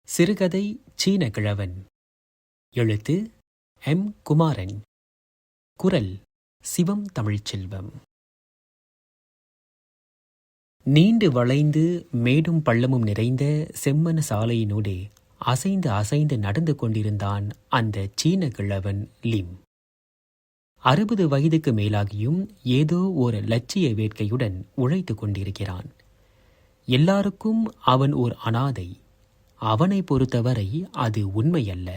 சிறுகதை சீன கிழவன். எழுத்து எம். குமாரன். குரல் சிவம் தமிழ்ச்செல்வம். நீண்டு வளைந்து மேடும் பள்ளமும் நிறைந்த செம்மண சாலையினூடே அசைந்து அசைந்து நடந்து கொண்டிருந்தான் அந்த சீன கிழவன் லிம். 60 வயதுக்கு மேலாகியும் ஏதோ ஒரு லட்சிய வேட்கையுடன் உழைத்து கொண்டிருக்கிறான். எல்லாருக்கும் அவன் ஓர் அனாதை. அவனை பொறுத்தவரை அது உண்மையல்ல.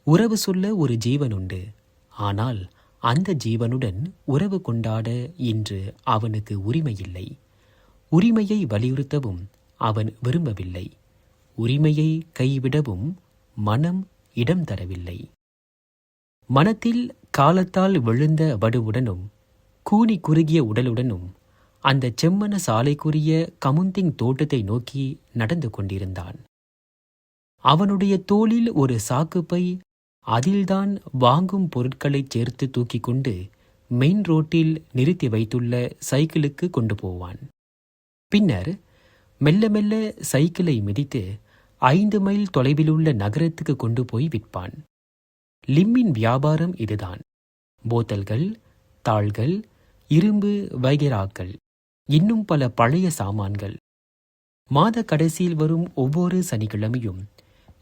உறவு சொல்ல ஒரு ஜீவன் உண்டு. ஆனால் அந்த ஜீவனுடன் உறவு கொண்டாட இன்று அவனுக்கு உரிமையில்லை. உரிமையை வலியுறுத்தவும் அவன் விரும்பவில்லை. உரிமையை கைவிடவும் மனம் இடம் தரவில்லை. மனத்தில் காலத்தால் விழுந்த வடுவுடனும் கூனி குறுகிய உடலுடனும் அந்த செம்மண சாலைக்குரிய கமுந்திங் தோட்டத்தை நோக்கி நடந்து கொண்டிருந்தான். அவனுடைய தோளில் ஒரு சாக்குப்பை, அதில்தான் வாங்கும் பொருட்களைச் சேர்த்து தூக்கிக் கொண்டு மெயின் ரோட்டில் நிறுத்தி வைத்துள்ள சைக்கிளுக்கு கொண்டு போவான். பின்னர் மெல்ல மெல்ல சைக்கிளை மிதித்து 5 மைல் தொலைவிலுள்ள நகரத்துக்கு கொண்டு போய் விற்பான். லிம்மின் வியாபாரம் இதுதான். போத்தல்கள், தாள்கள், இரும்பு வைகராக்கள், இன்னும் பல பழைய சாமான்கள். மாத கடைசியில் வரும் ஒவ்வொரு சனிக்கிழமையும்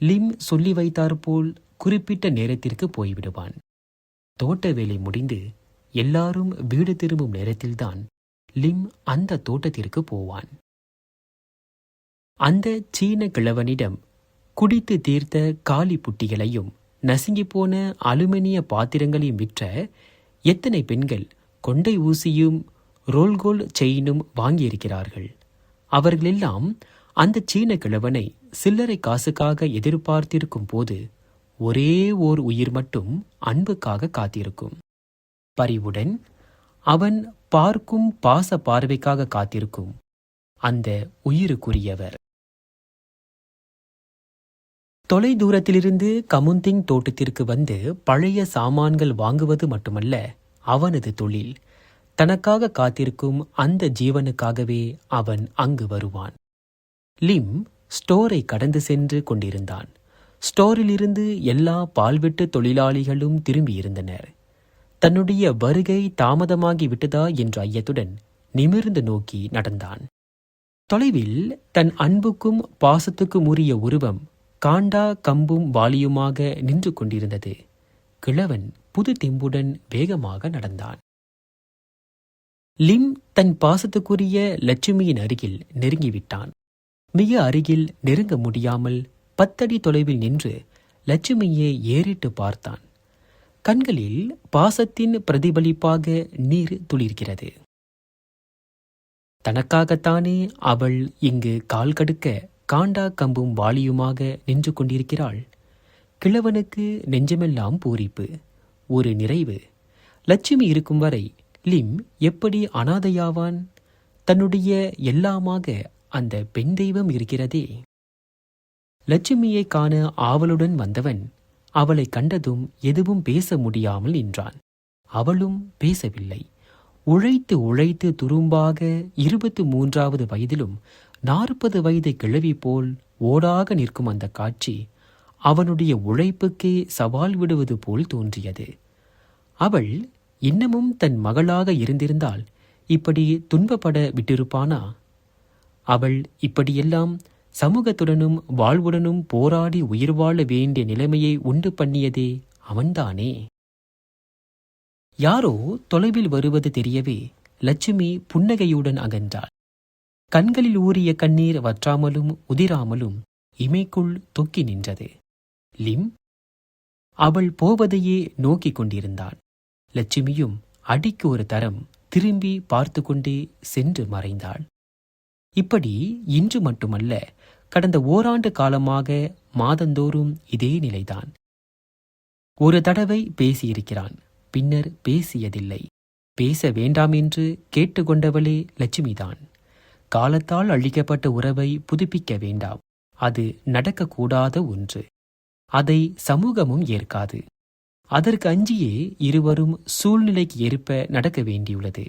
லிம் சொல்லி வைத்தாற்போல் குறிப்பிட்ட நேரத்திற்கு போய்விடுவான். தோட்ட வேலை முடிந்து எல்லாரும் வீடு திரும்பும் நேரத்தில்தான் லிம் அந்த தோட்டத்திற்கு போவான். அந்த சீன கிழவனிடம் குடித்து தீர்த்த காலி புட்டிகளையும் நசுங்கிப்போன அலுமினிய பாத்திரங்களையும் விற்ற எத்தனை பெண்கள் கொண்டை ஊசியும் ரோல்கோல் செயினும் வாங்கியிருக்கிறார்கள். அவர்களெல்லாம் அந்த சீன கிழவனை சில்லறை காசுக்காக எதிர்பார்த்திருக்கும் போது ஒரே ஓர் உயிர் மட்டும் அன்புக்காக காத்திருக்கும். பரிவுடன் அவன் பார்க்கும் பாச பார்வைக்காக காத்திருக்கும் அந்த உயிருக்குரியவர். தொலை தூரத்திலிருந்து கமுந்திங் தோட்டத்திற்கு வந்து பழைய சாமான்கள் வாங்குவது மட்டுமல்ல அவனது தொழில். தனக்காக காத்திருக்கும் அந்த ஜீவனுக்காகவே அவன் அங்கு வருவான். லிம் ஸ்டோரை கடந்து சென்று கொண்டிருந்தான். ஸ்டோரிலிருந்து எல்லா பால்வெட்டு தொழிலாளிகளும் திரும்பியிருந்தனர். தன்னுடைய வருகை தாமதமாகி விட்டதா என்ற ஐயத்துடன் நிமிர்ந்து நோக்கி நடந்தான். தொலைவில் தன் அன்புக்கும் பாசத்துக்கும் உரிய உருவம் காண்டா கம்பும் வாலியுமாக நின்று கொண்டிருந்தது. கிழவன் புது தெம்புடன் வேகமாக நடந்தான். லிம் தன் பாசத்துக்குரிய லட்சுமியின் அருகில் நெருங்கிவிட்டான். மிக அருகில் நெருங்க முடியாமல் 10 அடி தொலைவில் நின்று லட்சுமியை ஏறிட்டு பார்த்தான். கண்களில் பாசத்தின் பிரதிபலிப்பாக நீர் துளிர்கிறது. தனக்காகத்தானே அவள் இங்கு கால் கடுக்க காண்டா கம்பும் வாலியுமாக நின்று கொண்டிருக்கிறாள். கிழவனுக்கு நெஞ்சமெல்லாம் பூரிப்பு, ஒரு நிறைவு. லட்சுமி இருக்கும் வரை லிம் எப்படி அனாதையாவான்? தன்னுடைய எல்லாமாக அந்த பெண் தெய்வம் இருக்கிறதே. லட்சுமியை காண ஆவலுடன் வந்தவன் அவளை கண்டதும் எதுவும் பேச முடியாமல் நின்றான். அவளும் பேசவில்லை. உழைத்து உழைத்து துரும்பாக 23வது வயதிலும் 40 வயது கிழவி போல் ஓடாக நிற்கும் அந்த காட்சி அவனுடைய உழைப்புக்கே சவால் விடுவது போல் தோன்றியது. அவள் இன்னமும் தன் மகளாக இருந்திருந்தால் இப்படி துன்பப்பட விட்டிருப்பானா? அவள் இப்படியெல்லாம் சமூகத்துடனும் வாழ்வுடனும் போராடி உயிர் வாழ வேண்டிய நிலைமையை உண்டு பண்ணியதே அவன்தானே. யாரோ தொலைவில் வருவது தெரியவே லட்சுமி புன்னகையுடன் அகன்றாள். கண்களில் ஊறிய கண்ணீர் வற்றாமலும் உதிராமலும் இமைக்குள் தொக்கி நின்றது. லிம் அவள் போவதையே நோக்கிக் கொண்டிருந்தான். லட்சுமியும் அடிக்கு ஒரு தரம் திரும்பி பார்த்து கொண்டே சென்று மறைந்தாள். இப்படி இன்று மட்டுமல்ல, கடந்த ஓராண்டு காலமாக மாதந்தோறும் இதே நிலைதான். ஒரு தடவை பேசியிருக்கிறான், பின்னர் பேசியதில்லை. பேச வேண்டாம் என்று கேட்டுக்கொண்டவளே லட்சுமிதான். காலத்தால் அழிக்கப்பட்ட உறவை புதுப்பிக்க வேண்டாம். அது நடக்கக்கூடாத ஒன்று. அதை சமூகமும் ஏற்காது. அதற்கு அஞ்சியே இருவரும் சூழ்நிலைக்கு ஏற்ப நடக்க வேண்டியுள்ளது.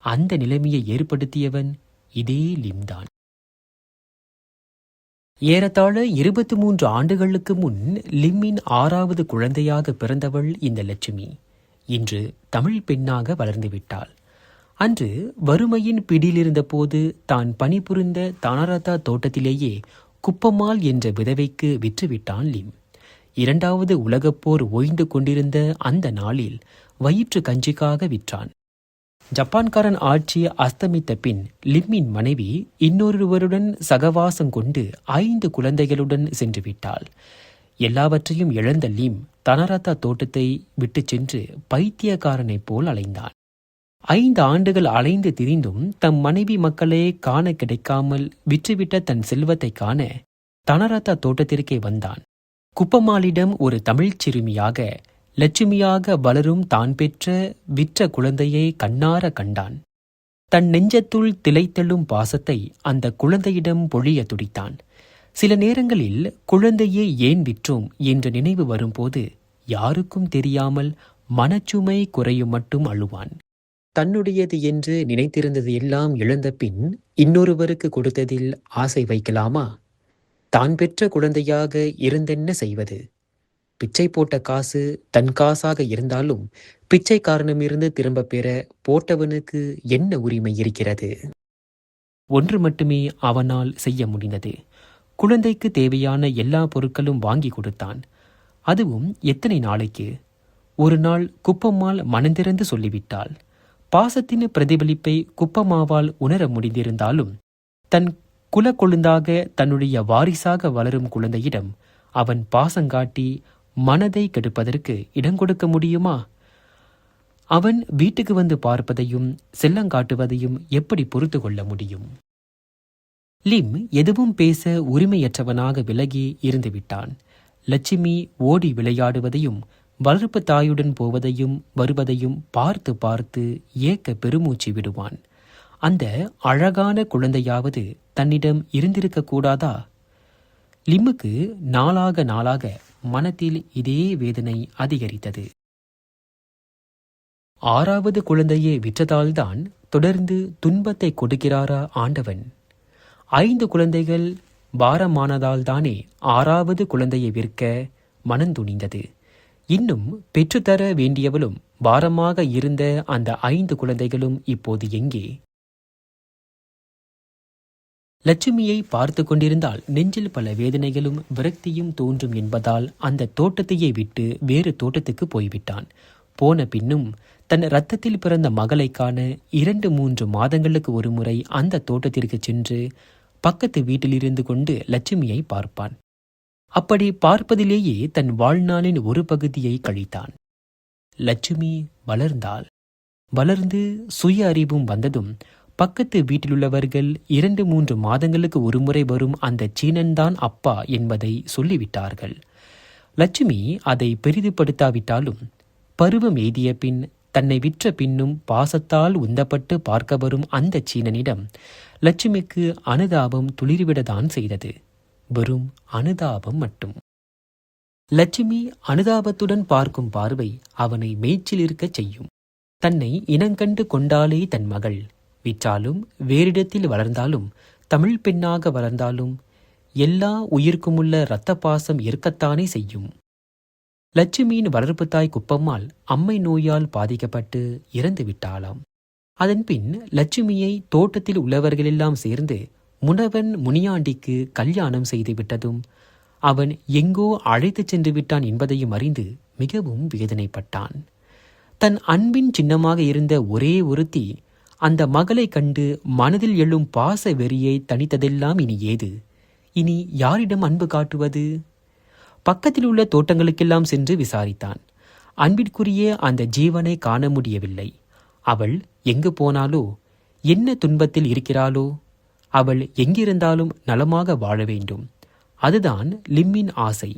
அந்த நிலைமையை ஏற்படுத்தியவன் இதே லிம்தான். ஏறத்தாழ 23 ஆண்டுகளுக்கு முன் லிம்மின் 6வது குழந்தையாக பிறந்தவள் இந்த லட்சுமி இன்று தமிழ் பெண்ணாக வளர்ந்துவிட்டாள். அன்று வறுமையின் பிடியிலிருந்த போது தான் பணிபுரிந்த தானரதா தோட்டத்திலேயே குப்பம்மாள் என்ற விதவைக்கு விற்றுவிட்டான் லிம். 2வது உலகப்போர் ஓய்ந்து கொண்டிருந்த அந்த நாளில் வயிற்று கஞ்சிக்காக விற்றான். ஜப்பான்காரன் ஆட்சி அஸ்தமித்த பின் லிம்மின் மனைவி இன்னொருவருடன் சகவாசம் கொண்டு 5 குழந்தைகளுடன் சென்று விட்டாள். எல்லாவற்றையும் இழந்த லிம் தனரதா தோட்டத்தை விட்டு சென்று பைத்தியக்காரனைப் போல் அலைந்தான். 5 ஆண்டுகள் அலைந்து திரிந்தும் தம் மனைவி மக்களே காண கிடைக்காமல் விற்றுவிட்ட தன் செல்வத்தை காண தனரதா தோட்டத்திற்கே வந்தான். குப்பம்மாளிடம் ஒரு தமிழ்ச் சிறுமியாக லட்சுமியாக வளரும் தான் பெற்ற விற்ற குழந்தையை கண்ணார கண்டான். தன் நெஞ்சத்துள் திளைத்தெழும் பாசத்தை அந்த குழந்தையிடம் பொழிய துடித்தான். சில நேரங்களில் குழந்தையை ஏன் விற்றோம் என்ற நினைவு வரும்போது யாருக்கும் தெரியாமல் மனச்சுமை குறையும் மட்டும் அழுவான். தன்னுடையது என்று நினைத்திருந்தது எல்லாம் இழந்த பின் இன்னொருவருக்கு கொடுத்ததில் ஆசை வைக்கலாமா? தான் பெற்ற குழந்தையாக இருந்தென்ன செய்வது? பிச்சை போட்ட காசு தன் காசாக இருந்தாலும் பிச்சைக்காரனிடமிருந்து திரும்ப பெற போட்டவனுக்கு என்ன உரிமை இருக்கிறது? ஒன்று மட்டுமே அவனால் செய்ய முடிந்தது. குழந்தைக்கு தேவையான எல்லா பொருட்களும் வாங்கி கொடுத்தான். அதுவும் எத்தனை நாளைக்கு? ஒரு நாள் குப்பம்மாள் மனந்திறந்து சொல்லிவிட்டாள். பாசத்தின் பிரதிபலிப்பை குப்பம்மாவால் உணர முடிந்திருந்தாலும் தன் குலக்கொழுந்தாக தன்னுடைய வாரிசாக வளரும் குழந்தையிடம் அவன் பாசங்காட்டி மனதை கெடுப்பதற்கு இடங்கொடுக்க முடியுமா? அவன் வீட்டுக்கு வந்து பார்ப்பதையும் செல்லங்காட்டுவதையும் எப்படி பொறுத்து கொள்ள முடியும்? லிம் எதுவும் பேச உரிமையற்றவனாக விலகி இருந்துவிட்டான். லட்சுமி ஓடி விளையாடுவதையும் வளர்ப்பு தாயுடன் போவதையும் வருவதையும் பார்த்து பார்த்து ஏக்க பெருமூச்சு விடுவான். அந்த அழகான குழந்தையாவது தன்னிடம் இருந்திருக்க கூடாதா? லிம்முக்கு நாளாக நாளாக மனத்தில் இதே வேதனை அதிகரித்தது. 6வது குழந்தையை விற்றதால்தான் தொடர்ந்து துன்பத்தை கொடுக்கிறாரா ஆண்டவன்? 5 குழந்தைகள் பாரமானதால்தானே 6வது குழந்தையை விற்க மனந்துணிந்தது. இன்னும் பெற்றுத்தர வேண்டியவளும் பாரமாக இருந்த அந்த 5 குழந்தைகளும் இப்போது எங்கே? லட்சுமியை பார்த்து கொண்டிருந்தால் நெஞ்சில் பல வேதனைகளும் விரக்தியும் தோன்றும் என்பதால் அந்த தோட்டத்தையே விட்டு வேறு தோட்டத்துக்கு போய்விட்டான். போன பின்னும் தன் இரத்தத்தில் பிறந்த மகளை காண 2-3 மாதங்களுக்கு ஒரு முறை அந்த தோட்டத்திற்கு சென்று பக்கத்து வீட்டிலிருந்து கொண்டு லட்சுமியை பார்ப்பான். அப்படி பார்ப்பதிலேயே தன் வாழ்நாளின் ஒரு பகுதியை கழித்தான். லட்சுமி வளர்ந்தாள். வளர்ந்து சுய அறிவும் வந்ததும் பக்கத்து வீட்டிலுள்ளவர்கள் 2-3 மாதங்களுக்கு ஒருமுறை வரும் அந்த சீனன்தான் அப்பா என்பதை சொல்லிவிட்டார்கள். லட்சுமி அதை பெரிதுபடுத்தாவிட்டாலும் பருவம் எய்திய பின் தன்னை விற்ற பின்னும் பாசத்தால் உந்தப்பட்டு பார்க்க வரும் அந்த சீனனிடம் லட்சுமிக்கு அனுதாபம் துளிர்விடத்தான் செய்தது. வெறும் அனுதாபம் மட்டும். லட்சுமி அனுதாபத்துடன் பார்க்கும் பார்வை அவனை மேய்ச்சில் இருக்கச் செய்யும். தன்னை இனங்கண்டு கொண்டாலே தன் மகள். விற்றாலும் வேறிடத்தில் வளர்ந்தாலும் தமிழ் பெண்ணாக வளர்ந்தாலும் எல்லா உயிர்க்குமுள்ள இரத்த பாசம் இருக்கத்தானே செய்யும். லட்சுமியின் வளர்ப்பு தாய் குப்பம்மாள் அம்மை நோயால் பாதிக்கப்பட்டு இறந்து விட்டாளாம். அதன்பின் லட்சுமியை தோட்டத்தில் உள்ளவர்களெல்லாம் சேர்ந்து முனவன் முனியாண்டிக்கு கல்யாணம் செய்து விட்டதும் அவன் எங்கோ அழைத்துச் சென்று விட்டான் என்பதையும் அறிந்து மிகவும் வேதனைப்பட்டான். தன் அன்பின் சின்னமாக இருந்த ஒரே ஒருத்தி அந்த மகளை கண்டு மனதில் எழும் பாச வெறியை தணித்ததெல்லாம் இனி ஏது? இனி யாரிடம் அன்பு காட்டுவது? பக்கத்தில் உள்ள தோட்டங்களுக்கெல்லாம் சென்று விசாரித்தான். அன்பிற்குரிய அந்த ஜீவனை காண முடியவில்லை. அவள் எங்கு போனாலோ, என்ன துன்பத்தில் இருக்கிறாளோ, அவள் எங்கிருந்தாலும் நலமாக வாழ வேண்டும். அதுதான் லிம்மின் ஆசை.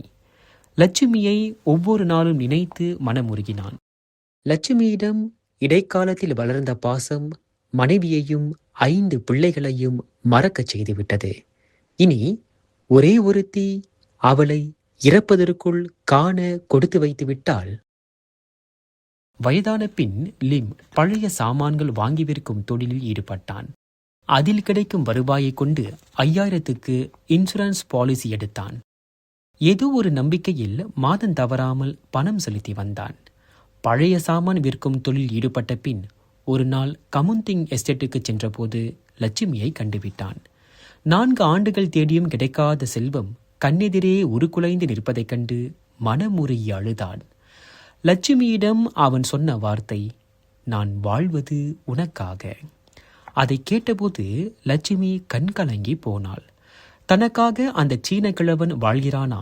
லட்சுமியை ஒவ்வொரு நாளும் நினைத்து மனமுருகினான். லட்சுமியிடம் இடைக்காலத்தில் வளர்ந்த பாசம் மனைவியையும் 5 பிள்ளைகளையும் மறக்கச் செய்துவிட்டது. இனி ஒரே ஒருத்தி அவளை இறப்பதற்குள் காண கொடுத்து வைத்து விட்டாள். வயதான பின் லிம் பழைய சாமான்கள் வாங்கி விற்கும் தொழிலில் ஈடுபட்டான். அதில் கிடைக்கும் வருவாயை கொண்டு 5000க்கு இன்சூரன்ஸ் பாலிசி எடுத்தான். ஏதோ ஒரு நம்பிக்கையில் மாதம் தவறாமல் பணம் செலுத்தி வந்தான். பழைய சாமான் விற்கும் தொழில் ஈடுபட்ட பின் ஒரு நாள் கமுந்திங் எஸ்டேட்டுக்கு சென்றபோது லட்சுமியை கண்டுவிட்டான். 4 ஆண்டுகள் தேடியும் கிடைக்காத செல்வம் கண்ணெதிரே உருக்குலைந்து நிற்பதைக் கண்டு மனமுருகி அழுதான். லட்சுமியிடம் அவன் சொன்ன வார்த்தை, நான் வாழ்வது உனக்காக. அதை கேட்டபோது லட்சுமி கண்கலங்கி போனாள். தனக்காக அந்த சீன கிழவன் வாழ்கிறானா?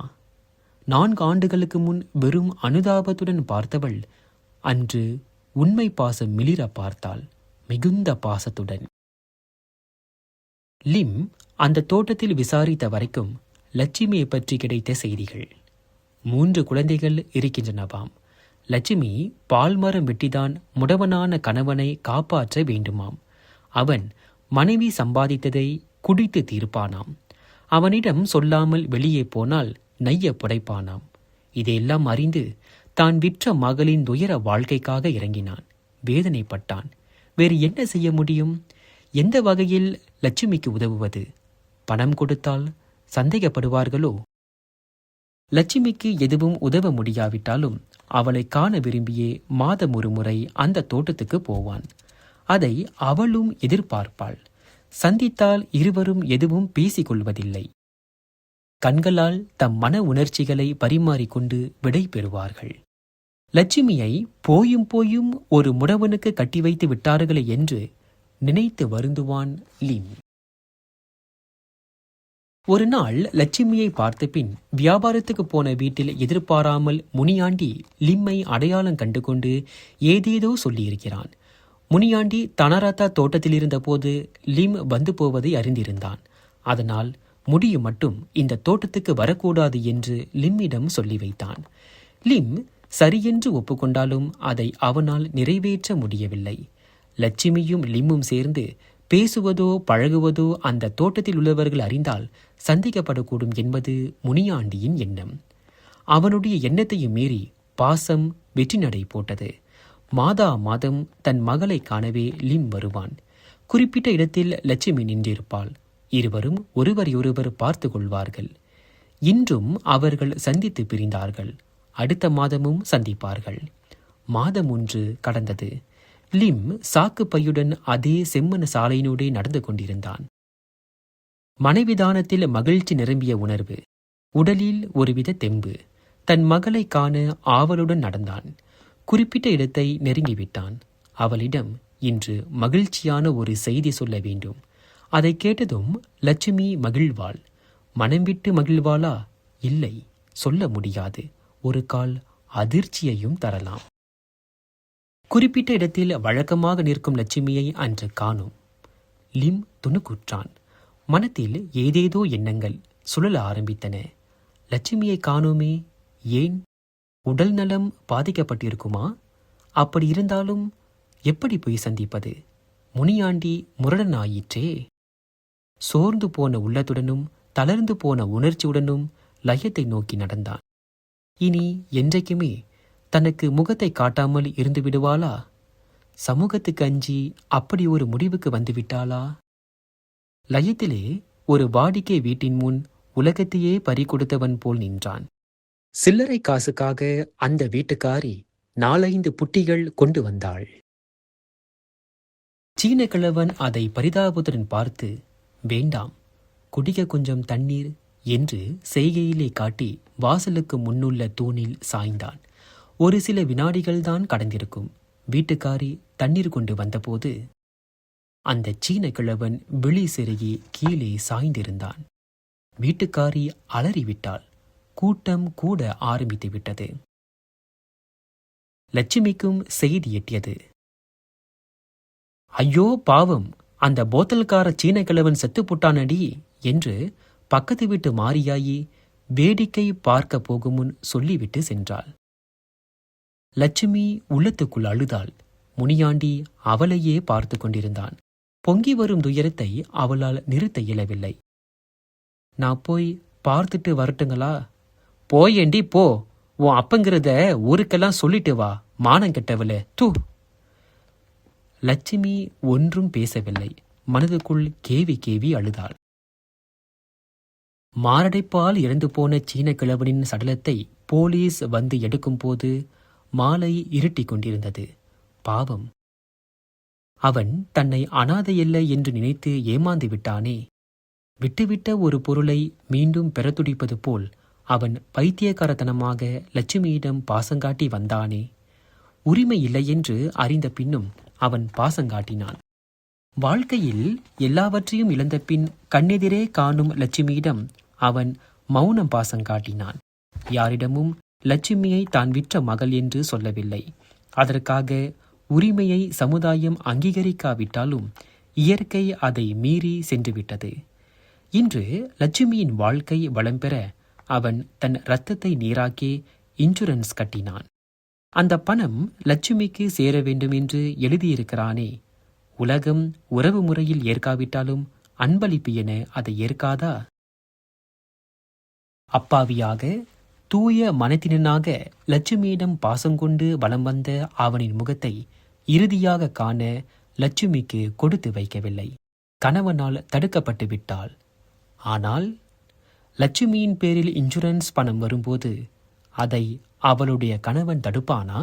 4 ஆண்டுகளுக்கு முன் வெறும் அனுதாபத்துடன் பார்த்தவள் அன்று உண்மை பாசம் மிளிர பார்த்தாள், மிகுந்த பாசத்துடன். லிம் அந்த தோட்டத்தில் விசாரித்த வரைக்கும் லட்சுமியை பற்றி கிடைத்த செய்திகள். 3 குழந்தைகள் இருக்கின்றனவாம். லட்சுமி பால்மரம் வெட்டிதான் முடவனான கணவனை காப்பாற்ற வேண்டுமாம். அவன் மனைவி சம்பாதித்ததை குடித்து தீர்ப்பானாம். அவனிடம் சொல்லாமல் வெளியே போனால் நைய புடைப்பானாம். இதையெல்லாம் அறிந்து தான் விற்ற மகளின் துயர வாழ்க்கைக்காக இறங்கினான். வேதனைப்பட்டான். வேறு என்ன செய்ய முடியும்? எந்த வகையில் லட்சுமிக்கு உதவுவது? பணம் கொடுத்தால் சந்தேகப்படுவார்களோ? லட்சுமிக்கு எதுவும் உதவ முடியாவிட்டாலும் அவளை காண விரும்பியே மாதம் ஒரு முறை அந்த தோட்டத்துக்கு போவான். அதை அவளும் எதிர்பார்ப்பாள். சந்தித்தால் இருவரும் எதுவும் பேசிக்கொள்வதில்லை. கண்களால் தம் மன உணர்ச்சிகளை பரிமாறிக்கொண்டு விடை பெறுவார்கள். லட்சுமியை போயும் போயும் ஒரு முடவனுக்கு கட்டி வைத்து விட்டார்களே என்று நினைத்து வருந்துவான் லிம். ஒரு நாள் லட்சுமியை பார்த்த பின் வியாபாரத்துக்கு போன வீட்டில் எதிர்பாராமல் முனியாண்டி லிம்மை அடையாளம் கண்டு கொண்டு ஏதேதோ சொல்லியிருக்கிறான். முனியாண்டி தனராத்தா தோட்டத்தில் இருந்தபோது லிம் வந்து போவதை அறிந்திருந்தான். அதனால் முடியும் மட்டும் இந்த தோட்டத்துக்கு வரக்கூடாது என்று லிம்மிடம் சொல்லி வைத்தான். லிம் சரியென்று ஒப்புக்கொண்டாலும் அதை அவனால் நிறைவேற்ற முடியவில்லை. லட்சுமியும் லிம்மும் சேர்ந்து பேசுவதோ பழகுவதோ அந்த தோட்டத்தில் உள்ளவர்கள் அறிந்தால் சந்தேகப்படக்கூடும் என்பது முனியாண்டியின் எண்ணம். அவனுடைய எண்ணத்தையும் மீறி பாசம் வெற்றி நடை போட்டது. மாதா மாதம் தன் மகளை காணவே லிம் வருவான். குறிப்பிட்ட இடத்தில் லட்சுமி நின்றிருப்பாள். இருவரும் ஒருவரையொருவர் பார்த்து கொள்வார்கள். இன்றும் அவர்கள் சந்தித்து பிரிந்தார்கள். அடுத்த மாதமும் சந்திப்பார்கள். மாதம் 1 கடந்தது. லிம் சாக்கு பையுடன் அதே செம்மண சாலையினூடே நடந்து கொண்டிருந்தான். மனைவிதானத்தில் மகிழ்ச்சி நிரம்பிய உணர்வு, உடலில் ஒருவித தெம்பு. தன் மகளை காண ஆவலுடன் நடந்தான். குறிப்பிட்ட இடத்தை நெருங்கிவிட்டான். அவளிடம் இன்று மகிழ்ச்சியான ஒரு செய்தி சொல்ல வேண்டும். அதை கேட்டதும் லட்சுமி மகிழ்வாள். மனம் விட்டு மகிழ்வாளா? இல்லை, சொல்ல முடியாது. ஒரு கால் அதிர்ச்சியையும் தரலாம். குறிப்பிட்ட இடத்தில் வழக்கமாக நிற்கும் லட்சுமியை அன்று காணோம். லிம் துணுக்குற்றான். மனத்தில் ஏதேதோ எண்ணங்கள் சுழல ஆரம்பித்தன. லட்சுமியை காணோமே, ஏன்? உடல் நலம் பாதிக்கப்பட்டிருக்குமா? அப்படி இருந்தாலும் எப்படி போய் சந்திப்பது? முனியாண்டி முரடனாயிற்றே. சோர்ந்து போன உள்ளத்துடனும் தளர்ந்து போன உணர்ச்சியுடனும் லயத்தை நோக்கி நடந்தான். இனி என்றைக்குமே தனக்கு முகத்தை காட்டாமல் இருந்து விடுவாளா? சமூகத்துக்கு அஞ்சி அப்படி ஒரு முடிவுக்கு வந்துவிட்டாளா? லயத்திலே ஒரு வாடிக்கை வீட்டின் முன் உலகத்தையே பறி கொடுத்தவன் போல் நின்றான். சில்லறை காசுக்காக அந்த வீட்டுக்காரி 4-5 புட்டிகள் கொண்டு வந்தாள். சீன கிழவன் அதை பரிதாபத்துடன் பார்த்து, வேண்டாம், குடிக்க கொஞ்சம் தண்ணீர் என்று செய்கையிலே காட்டி வாசலுக்கு முன்னுள்ள தூணில் சாய்ந்தான். ஒரு சில வினாடிகள்தான் கடந்திருக்கும். வீட்டுக்காரி தண்ணீர் கொண்டு வந்தபோது அந்த சீன கிழவன் விழி செருகி கீழே சாய்ந்திருந்தான். வீட்டுக்காரி அலறிவிட்டாள். கூட்டம் கூட ஆரம்பித்து விட்டது. லட்சுமிக்கும் செய்தி எட்டியது. ஐயோ பாவம், அந்த போத்தல்கார சீன கிழவன் செத்துப்புட்டானடி என்று பக்கத்து வீட்டு மாரியாயி வேடிக்கை பார்க்க போகும் முன் சொல்லிவிட்டு சென்றாள். லட்சுமி உள்ளத்துக்குள் அழுதாள். முனியாண்டி அவளையே பார்த்து கொண்டிருந்தான். பொங்கி வரும் துயரத்தை அவளால் நிறுத்த இயலவில்லை. நான் போய் பார்த்துட்டு வரட்டுங்களா? போயேண்டி போ, உன் அப்பங்கிறத ஊருக்கெல்லாம் சொல்லிட்டு வா, மானம் கெட்டவளே, தூ. லட்சுமி ஒன்றும் பேசவில்லை. மனதுக்குள் கேவி கேவி அழுதாள். மாரடைப்பால் இறந்து போன சீன கிழவனின் சடலத்தை போலீஸ் வந்து எடுக்கும்போது மாலை இருட்டிக் கொண்டிருந்தது. பாவம், அவன் தன்னை அனாதையல்ல என்று நினைத்து ஏமாந்து விட்டானே. விட்டுவிட்ட ஒரு பொருளை மீண்டும் பெறத் துடிப்பது போல் அவன் பைத்தியக்காரத்தனமாக லட்சுமியிடம் பாசங்காட்டி வந்தானே. உரிமை இல்லை என்று அறிந்த பின்னும் அவன் பாசங்காட்டினான். வாழ்க்கையில் எல்லாவற்றையும் இழந்த பின் கண்ணெதிரே காணும் லட்சுமியிடம் அவன் மௌனம் பாசங்காட்டினான். யாரிடமும் லட்சுமியை தான் விற்ற மகள் என்று சொல்லவில்லை. அதற்காக உரிமையை சமுதாயம் அங்கீகரிக்காவிட்டாலும் இயற்கை அதை மீறி சென்றுவிட்டது. இன்று லட்சுமியின் வாழ்க்கை வளம் பெற அவன் தன் இரத்தத்தை நீராக்கி இன்சூரன்ஸ் கட்டினான். அந்த பணம் லட்சுமிக்கு சேர வேண்டும் என்று எழுதியிருக்கிறானே. உலகம் உறவு முறையில் ஏற்காவிட்டாலும் அன்பளிப்பு என அதை ஏற்காதா? அப்பாவியாக தூய மனத்தினனாக லட்சுமியிடம் பாசங்கொண்டு வலம் வந்த அவனின் முகத்தை இறுதியாக காண லட்சுமிக்கு கொடுத்து வைக்கவில்லை. கணவனால் தடுக்கப்பட்டு விட்டாள். ஆனால் லட்சுமியின் பேரில் இன்சூரன்ஸ் பணம் வரும்போது அதை அவளுடைய கணவன் தடுப்பானா?